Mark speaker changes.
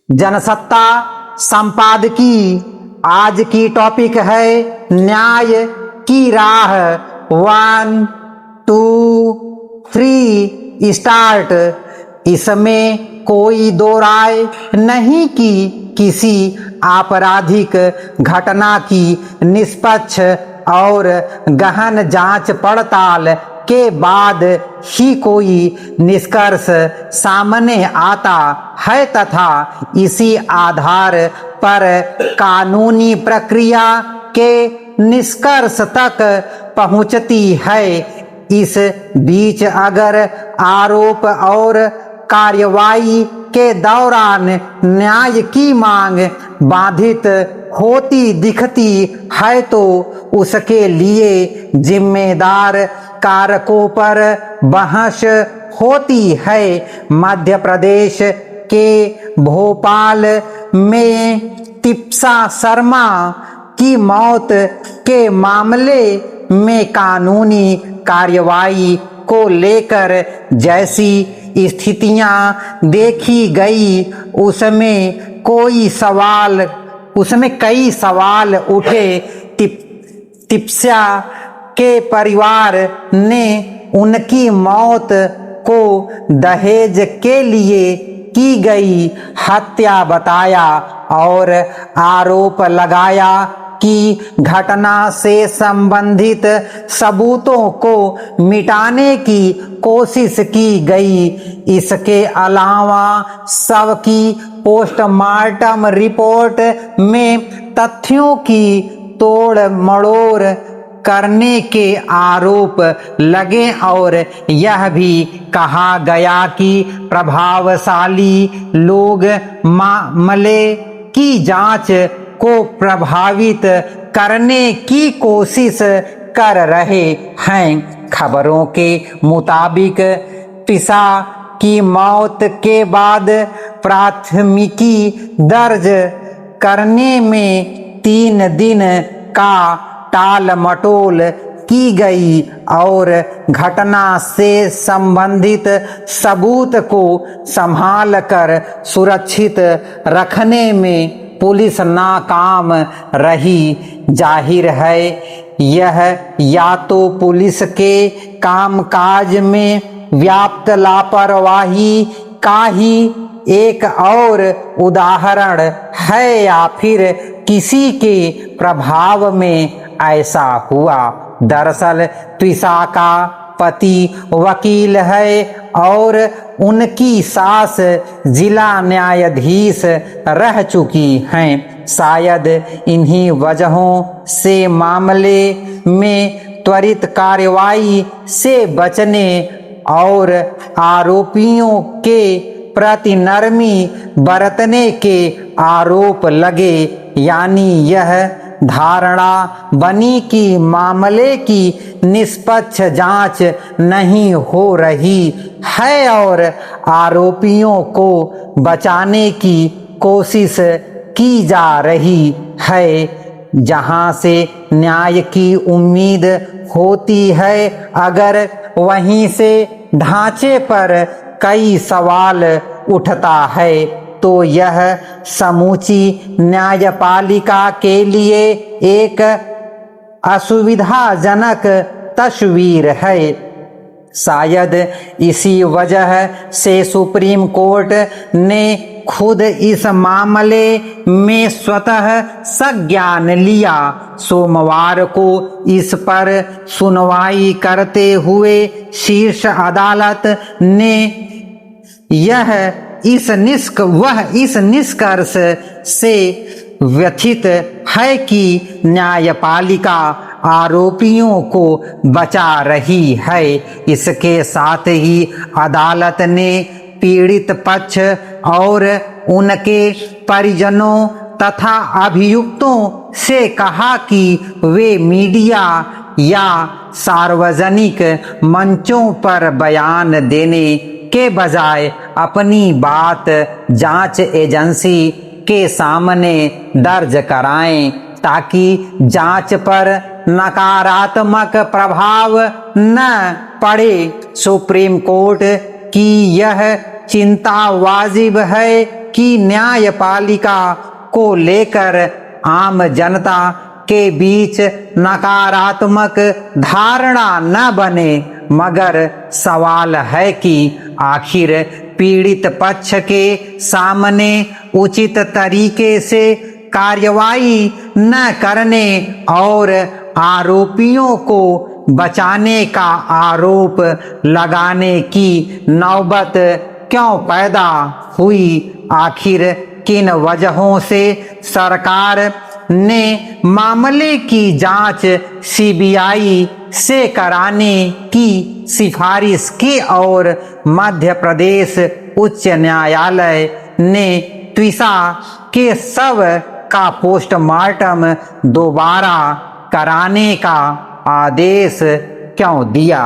Speaker 1: जनसत्ता संपादकी आज की टॉपिक है न्याय की राह। 1 2 3 स्टार्ट। इसमें कोई दो राय नहीं कि किसी आपराधिक घटना की निष्पक्ष और गहन जांच पड़ताल के बाद ही कोई निष्कर्ष सामने आता है तथा इसी आधार पर कानूनी प्रक्रिया के निष्कर्ष तक पहुंचती है। इस बीच अगर आरोप और कार्यवाही के दौरान न्याय की मांग बाधित होती दिखती है तो उसके लिए जिम्मेदार कारकों पर बहस होती है। मध्य प्रदेश के भोपाल में तिप्सा शर्मा की मौत के मामले में कानूनी कार्यवाही को लेकर जैसी स्थितियां देखी गई उसमें कई सवाल उठे। तिप्सा के परिवार ने उनकी मौत को दहेज के लिए की गई हत्या बताया और आरोप लगाया कि घटना से संबंधित सबूतों को मिटाने की कोशिश की गई। इसके अलावा शव की पोस्टमार्टम रिपोर्ट में तथ्यों की तोड़ मड़ोड़ करने के आरोप लगे और यह भी कहा गया कि प्रभावशाली लोग मामले की जांच को प्रभावित करने की कोशिश कर रहे हैं। खबरों के मुताबिक तिप्सा की मौत के बाद प्राथमिकी दर्ज करने में 3 दिन का टाल मटोल की गई और घटना से संबंधित सबूत को संभाल कर सुरक्षित रखने में पुलिस नाकाम रही। जाहिर है यह या तो पुलिस के कामकाज में व्याप्त लापरवाही का ही एक और उदाहरण है या फिर किसी के प्रभाव में ऐसा हुआ। दरअसल तिप्सा का पति वकील है और उनकी सास जिला न्यायाधीश रह चुकी हैं। शायद इन्हीं वजहों से मामले में त्वरित कार्रवाई से बचने और आरोपियों के प्रति नरमी बरतने के आरोप लगे। यानी यह धारणा बनी कि मामले की निष्पक्ष जांच नहीं हो रही है और आरोपियों को बचाने की कोशिश की जा रही है। जहां से न्याय की उम्मीद होती है, अगर वहीं से ढांचे पर कई सवाल उठता है तो यह समूची न्यायपालिका के लिए एक असुविधाजनक तस्वीर है। शायद इसी वजह से सुप्रीम कोर्ट ने खुद इस मामले में स्वतः संज्ञान लिया। सोमवार को इस पर सुनवाई करते हुए शीर्ष अदालत ने वह इस निष्कर्ष से व्यथित है कि न्यायपालिका आरोपियों को बचा रही है। इसके साथ ही अदालत ने पीड़ित पक्ष और उनके परिजनों तथा अभियुक्तों से कहा कि वे मीडिया या सार्वजनिक मंचों पर बयान देने के बजाय अपनी बात जांच एजेंसी के सामने दर्ज कराएं ताकि जांच पर नकारात्मक प्रभाव न पड़े। सुप्रीम कोर्ट की यह चिंता वाजिब है कि न्यायपालिका को लेकर आम जनता के बीच नकारात्मक धारणा न बने, मगर सवाल है कि आखिर पीड़ित पक्ष के सामने उचित तरीके से कार्रवाई न करने और आरोपियों को बचाने का आरोप लगाने की नौबत क्यों पैदा हुई। आखिर किन वजहों से सरकार ने मामले की जांच सीबीआई से कराने की सिफारिश की और मध्य प्रदेश उच्च न्यायालय ने त्विषा के शव का पोस्टमार्टम दोबारा कराने का आदेश क्यों दिया।